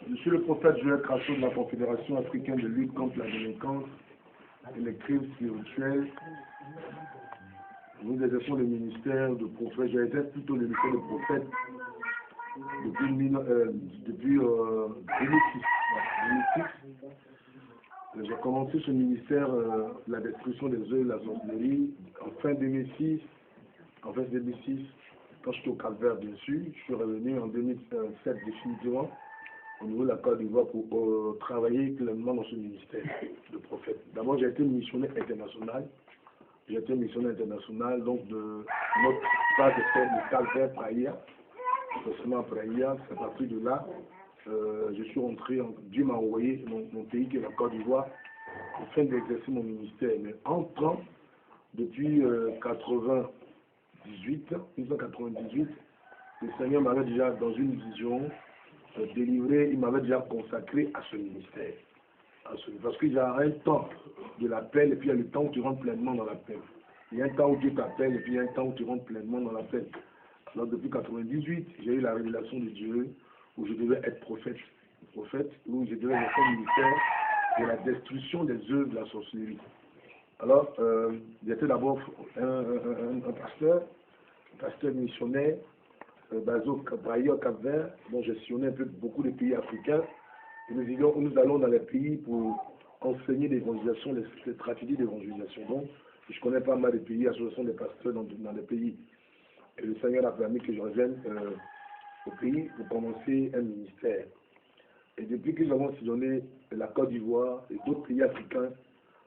Je suis le prophète Joël Crasso de la Confédération africaine de lutte contre la délinquance et les crimes spirituels. Nous exerçons le ministère de prophète. J'exerce plutôt le ministère de prophète depuis 2006. J'ai commencé ce ministère, la destruction des œuvres de la sorcellerie, en fin 2006, quand je suis au Cap-Vert, bien sûr. Je suis revenu en 2007 définitivement au niveau de la Côte d'Ivoire pour travailler pleinement dans ce ministère de prophète. D'abord, j'ai été missionnaire international. Donc de notre phase de faire le Cap-Vert Praïa, forcément Praïa, c'est à partir de là. Je suis rentré, Dieu m'a envoyé mon pays qui est la Côte d'Ivoire afin d'exercer mon ministère. Mais entrant depuis 1998, le Seigneur m'avait déjà, dans une vision, délivré, il m'avait déjà consacré à ce ministère. Parce qu'il y a un temps de l'appel et puis il y a le temps où tu rentres pleinement dans l'appel. Il y a un temps où Dieu t'appelle et puis il y a un temps où tu rentres pleinement dans l'appel. Alors depuis 1998, j'ai eu la révélation de Dieu où je devais être prophète, où je devais être un ministère de la destruction des œuvres de la sorcellerie. Alors, j'étais d'abord un pasteur missionnaire, basé au Cap-Vert, dont je sillonnais beaucoup de pays africains. Et nous allons dans les pays pour enseigner l'évangélisation, les stratégies d'évangélisation. Donc, je connais pas mal de pays, association des pasteurs dans les pays. Et le Seigneur a permis que je revienne au pays pour commencer un ministère. Et depuis que nous avons sillonné la Côte d'Ivoire et d'autres pays africains,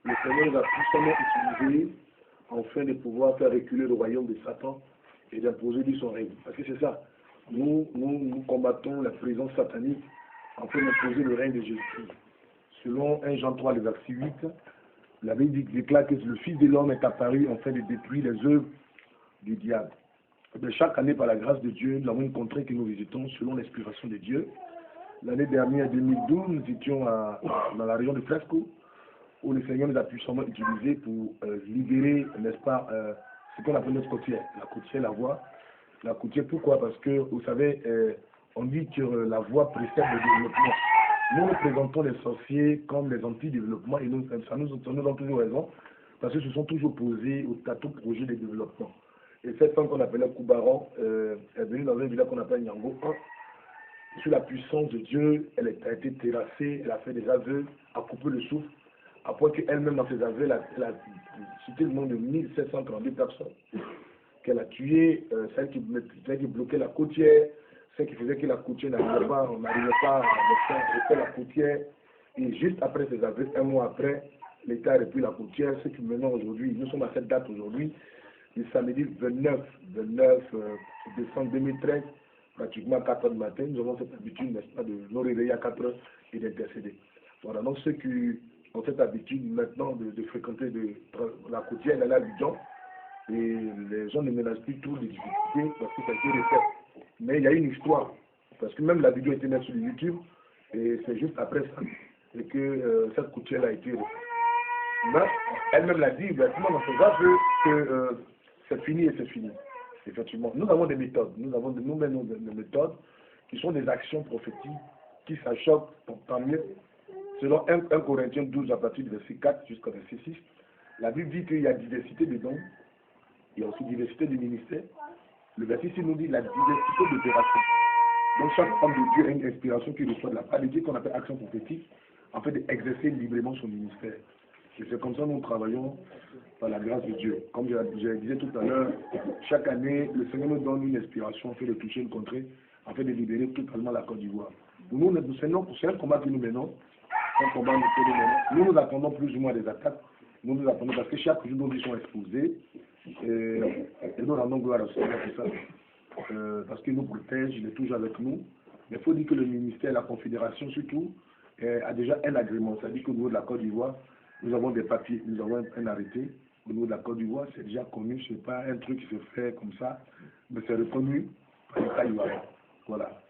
le Seigneur nous a puissamment utilisés afin de pouvoir faire reculer le royaume de Satan et d'imposer lui son règne. Parce que c'est ça. Nous combattons la présence satanique afin d'imposer le règne de Jésus. Selon 1 Jean 3, le verset 8, la Bible déclare que le Fils de l'homme est apparu afin de détruire les œuvres du diable. Mais chaque année, par la grâce de Dieu, nous avons une contrée que nous visitons selon l'inspiration de Dieu. L'année dernière, 2012, nous étions dans la région de Fresco, où le Seigneur nous a puissamment utilisés pour libérer, n'est-ce pas, ce qu'on appelle notre côtière. La côtière, la voie. La côtière, pourquoi? Parce que, vous savez, on dit que la voie précède le développement. Nous représentons les sorciers comme les anti-développement et ça nous donne toujours raison, parce qu'ils se sont toujours posés à tout projet de développement. Et cette femme qu'on appelait Koubaron est venue dans un village qu'on appelle Nyango 1. Sur la puissance de Dieu, elle a été terrassée, elle a fait des aveux, a coupé le souffle, à point qu'elle-même dans ses aveux, elle a cité le nom de 1732 personnes qu'elle a tuées, celle qui bloquait la côtière, celle qui faisait que la côtière n'arrivait pas à faire la côtière. Et juste après ces aveux, un mois après, l'État a repris la côtière, ce qui maintenant aujourd'hui, nous sommes à cette date aujourd'hui, le samedi 29 décembre 2013, pratiquement à 4 h du matin, nous avons cette habitude, n'est-ce pas, de nous réveiller à 4 h et d'intercéder. Voilà, donc ceux qui ont cette habitude maintenant de fréquenter la côtière, elle est à Abidjan, et les gens ne ménagent plus toutes les difficultés parce que ça a été refait. Mais il y a une histoire, parce que même la vidéo a été mise sur YouTube, et c'est juste après ça, et que cette côtière a été refaite. Mais elle-même l'a dit exactement dans ses aveux que c'est fini et c'est fini. Effectivement, nous avons des méthodes, nous avons nous-mêmes des méthodes qui sont des actions prophétiques qui s'achoppent tant mieux. Selon 1 Corinthiens 12 à partir du verset 4 jusqu'au verset 6, la Bible dit qu'il y a diversité de dons, il y a aussi diversité de ministères. Le verset 6 nous dit la diversité d'opérations. Donc chaque homme de Dieu a une inspiration qui reçoit de la part de Dieu qu'on appelle action prophétique, en fait d'exercer librement son ministère. Et c'est comme ça que nous travaillons par la grâce de Dieu. Comme je disais tout à l'heure, chaque année, le Seigneur nous donne une inspiration afin de toucher une contrée, afin de libérer totalement la Côte d'Ivoire. C'est un combat que nous menons, un combat que nous menons. Nous attendons plus ou moins des attaques. Nous attendons parce que chaque jour, nos vies sont exposées. Et nous rendons gloire à Seigneur pour ça. Parce qu'il nous protège, il est toujours avec nous. Mais il faut dire que le ministère, la Confédération surtout, a déjà un agrément. C'est-à-dire qu'au niveau de la Côte d'Ivoire, nous avons des papiers, nous avons un arrêté. Au niveau de la Côte d'Ivoire, c'est déjà connu, ce n'est pas un truc qui se fait comme ça, mais c'est reconnu par l'État ivoirien. Voilà.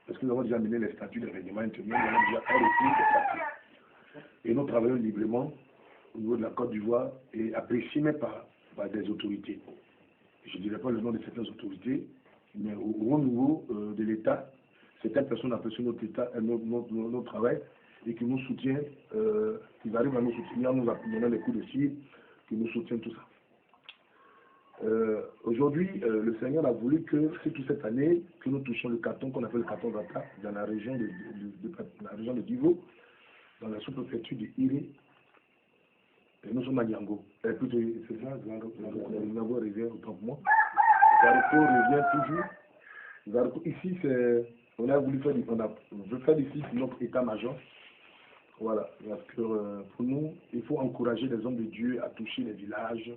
Parce que nous avons déjà mené les statuts de règlement intérieur, nous avons déjà arrêté les papiers. Et nous travaillons librement au niveau de la Côte d'Ivoire et appréciés même par des autorités. Je ne dirais pas le nom de certaines autorités, mais au haut niveau de l'État, certaines personnes apprécient notre, état, notre travail et qui nous soutiennent, qui arrivent à nous soutenir en nous donnant des coups de fil, qui nous soutiennent tout ça. Aujourd'hui, le Seigneur a voulu que c'est toute cette année que nous touchions le carton qu'on appelle le carton d'Ata dans la région de Divo, dans la sous-préfecture de Iré. Et nous sommes à Niango. Plutôt, c'est ça, Niango revient autant pour moi. Zaroko revient toujours. Zaroko, ici, on a voulu faire, on veut faire ici notre état-major. Voilà, parce que pour nous, il faut encourager les hommes de Dieu à toucher les villages.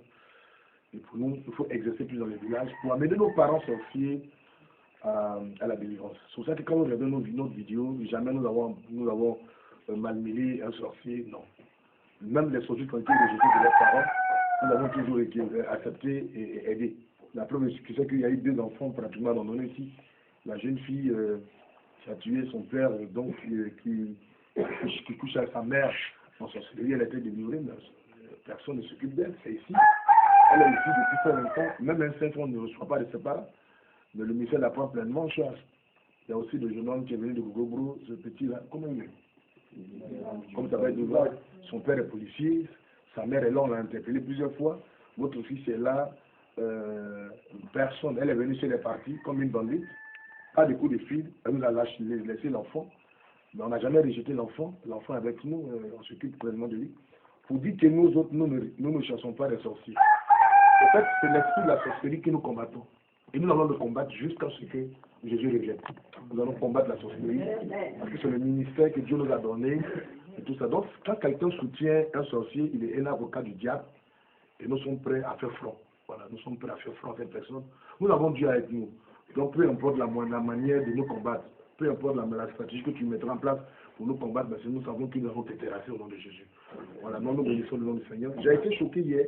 Et pour nous, il faut exercer plus dans les villages pour amener nos parents sorciers à la délivrance. C'est pour ça que quand nous regardons notre vidéo, jamais nous avons malmené un sorcier, non. Même les sorciers qui ont été rejetés de leurs parents, nous avons toujours été acceptés et aidés. La preuve, c'est qu'il y a eu 2 enfants pratiquement abandonnés ici. La jeune fille qui a tué son père, donc qui couche à sa mère en sorcellerie, elle a été délivrée, mais personne ne s'occupe d'elle, c'est ici. Elle est ici depuis très longtemps, même un saint ne reçoit pas de ses parents, mais le ministère la prend pleinement en charge. Il y a aussi le jeune homme qui est venu de Gogobro, ce petit-là, comment il est? Comme ça va être voir, son père est policier, sa mère est là, on l'a interpellé plusieurs fois, votre fils est là, personne, elle est venue chez les partis comme une bandite, pas de coups de fil, elle nous a laissé l'enfant, mais on n'a jamais rejeté l'enfant est avec nous, on s'occupe pleinement de lui. Pour dire que nous autres, nous ne chassons pas des sorciers. En fait, c'est l'esprit de la sorcellerie que nous combattons. Et nous allons le combattre jusqu'à ce que Jésus revienne. Nous allons combattre la sorcellerie, parce que c'est le ministère que Dieu nous a donné, et tout ça. Donc, quand quelqu'un soutient un sorcier, il est un avocat du diable, et nous sommes prêts à faire front. Voilà, nous sommes prêts à faire front à cette personne. Nous avons Dieu avec nous. Donc, peu importe la manière de nous combattre, peu importe la stratégie que tu mettras en place pour nous combattre, parce que nous savons que nous avons été terrassés au nom de Jésus. Voilà, nous bénissons le nom du Seigneur. J'ai été choqué hier.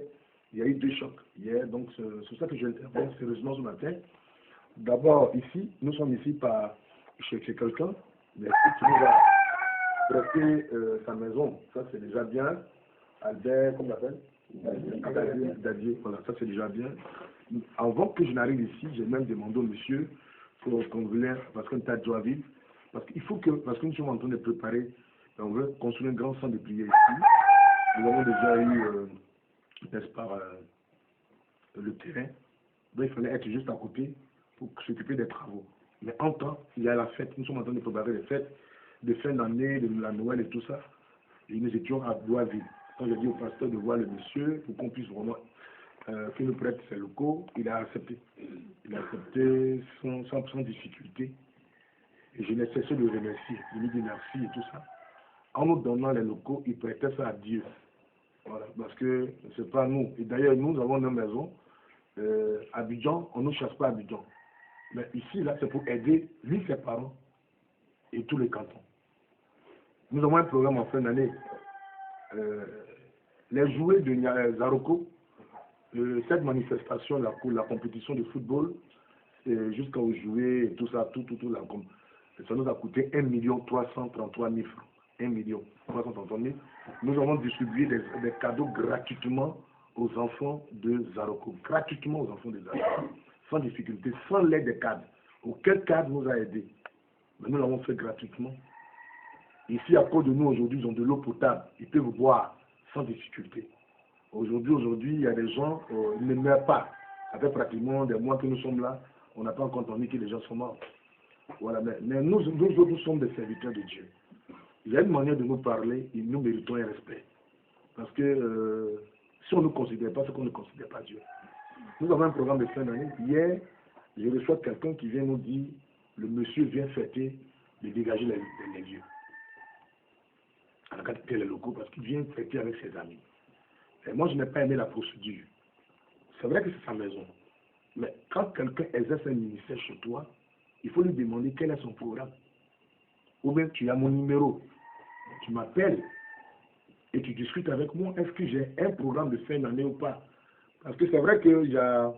Il y a eu 2 chocs hier, donc c'est ça que je interviens sérieusement ce matin. D'abord, ici, nous sommes ici chez quelqu'un, mais qui nous a prêté sa maison. Ça, c'est déjà bien. Albert, comment on l'appelle? Dadier, voilà, ça c'est déjà bien. Avant que je n'arrive ici, j'ai même demandé au monsieur qu'on voulait, parce qu'on était à Joinville, parce que nous sommes en train de préparer, on veut construire un grand centre de prière ici. Nous avons déjà eu, n'est-ce pas, le terrain. Donc il fallait être juste à côté pour s'occuper des travaux. Mais en temps, il y a la fête. Nous sommes en train de préparer les fêtes de fin d'année, de la Noël et tout ça. Et nous étions à Boisville. Quand j'ai dit au pasteur de voir le monsieur, pour qu'on puisse vraiment qu'il nous prête ses locaux, il a accepté. Il a accepté sans difficulté. Et je n'ai cessé de le remercier. Je lui dis merci et tout ça. En nous donnant les locaux, il prêtait ça à Dieu. Voilà, parce que ce n'est pas nous. Et d'ailleurs, nous avons nos maisons. Abidjan, on ne chasse pas Abidjan. Mais ici, là, c'est pour aider lui, ses parents et tous les cantons. Nous avons un programme en fin d'année. Les jouets de Zaroko, cette manifestation, la compétition de football, jusqu'aux jouets et tout ça, ça nous a coûté 1 333 000 francs. 1 333 000. Nous avons distribué des cadeaux gratuitement aux enfants de Zaroko. Gratuitement aux enfants de Zaroko. Sans difficulté, sans l'aide des cadres. Aucun cadre nous a aidés. Mais nous l'avons fait gratuitement. Ici, à cause de nous, aujourd'hui, ils ont de l'eau potable. Ils peuvent boire sans difficulté. Aujourd'hui, il y a des gens, ils ne meurent pas. Ça fait pratiquement des mois que nous sommes là. On n'a pas encore entendu que les gens sont morts. Voilà, mais nous sommes des serviteurs de Dieu. Il y a une manière de nous parler et nous méritons un respect. Parce que si on ne nous considère pas, c'est qu'on ne considère pas Dieu. Nous avons un programme de fin d'année. Hier, je reçois quelqu'un qui vient nous dire, le monsieur vient fêter de dégager les lieux. À la capitale les locaux, parce qu'il vient fêter avec ses amis. Et moi, je n'ai pas aimé la procédure. C'est vrai que c'est sa maison. Mais quand quelqu'un exerce un ministère chez toi, il faut lui demander quel est son programme. Ou bien tu as mon numéro. Tu m'appelles et tu discutes avec moi. Est-ce que j'ai un programme de fin d'année ou pas? Parce que c'est vrai qu'il y a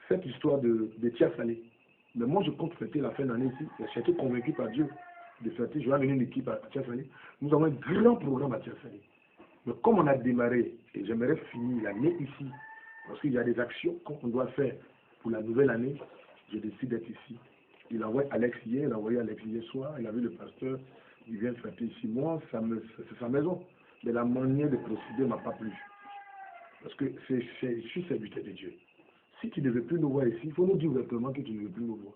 cette histoire de Tia Salé. Mais moi, je compte fêter la fin d'année ici. J'ai été convaincu par Dieu de fêter. Je vais amener une équipe à Tia Salé. Nous avons un grand programme à Tia Salé. Mais comme on a démarré, et j'aimerais finir l'année ici, parce qu'il y a des actions qu'on doit faire pour la nouvelle année, je décide d'être ici. Il a envoyé Alex hier, il a envoyé Alex hier soir, il a vu le pasteur, il vient frapper ici. Moi, c'est sa maison. Mais la manière de procéder ne m'a pas plu. Parce que je suis serviteur de Dieu. Si tu ne veux plus nous voir ici, il faut nous dire ouvertement que tu ne veux plus nous voir.